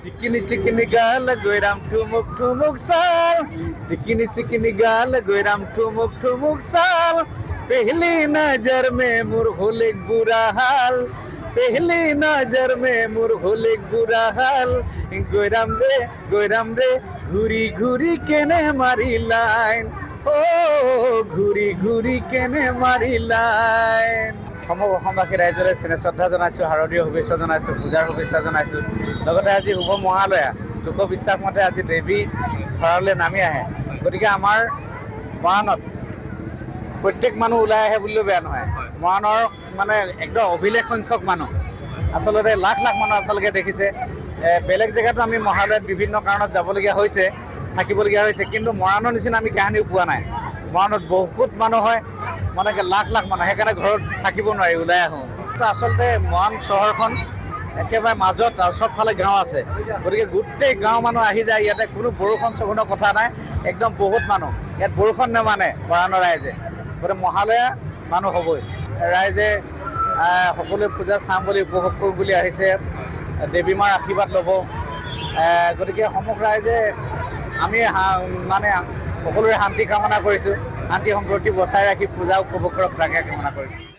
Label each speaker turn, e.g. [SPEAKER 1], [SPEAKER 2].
[SPEAKER 1] चिकिनी गाल गोइराम ठुमुक साल चिकिनी गाल गोइराम ठुमुक साल पहली नजर में मुर होले बुरा हाल पहली नजर में मुर होले बुरा हाल गोइराम रे घुरी घुरी केने मारी लाइन ओ घुरी केने मारी लाइन সমগ্ৰ অসমবাসী ৰাইজৰে চেনে শ্ৰদ্ধা জনাইছোঁ শাৰদীয় শুভেচ্ছা জনাইছোঁ পূজাৰ শুভেচ্ছা জনাইছোঁ লগতে আজি শুভ মহালয়া লোকবিশ্বাস মতে আজি দেৱী ঘৰলৈ নামি আহে গতিকে আমাৰ মৰাণত প্ৰত্যেক মানুহ ওলাই আহে বুলিলেও বেয়া নহয় মৰাণৰ মানে একদম অভিলেখ সংখ্যক মানুহ আচলতে লাখ লাখ মানুহ আপোনালোকে দেখিছে বেলেগ জেগাতো আমি মহালয়াত বিভিন্ন কাৰণত যাবলগীয়া হৈছে থাকিবলগীয়া হৈছে কিন্তু মৰাণৰ নিচিনা আমি কাহিনীও পোৱা নাই মৰাণত বহুত মানুহ হয় মানে লাখ লাখ মানুহ সেইকাৰণে ঘৰত থাকিব নোৱাৰি ওলাই আহোঁ আচলতে মৰাণ চহৰখন একেবাৰে মাজত আৰু চবফালে গাঁও আছে গতিকে গোটেই গাঁও মানুহ আহি যায় ইয়াতে কোনো বৰষুণ চৰষুণৰ কথা নাই একদম বহুত মানুহ ইয়াত বৰষুণ নেমানে মৰাণৰ ৰাইজে গতিকে মহালয়া মানুহ হ'বই ৰাইজে সকলোৱে পূজা চাম বুলি উপভোগ কৰোঁ বুলি আহিছে দেৱী মাৰ আশীৰ্বাদ ল'ব গতিকে সমগ্ৰ ৰাইজে আমি মানে সকলোৰে শান্তি কামনা কৰিছোঁ শান্তি সম্প্ৰীতি বচাই ৰাখি পূজা উপভোগ কৰক তাকে কামনা কৰিছোঁ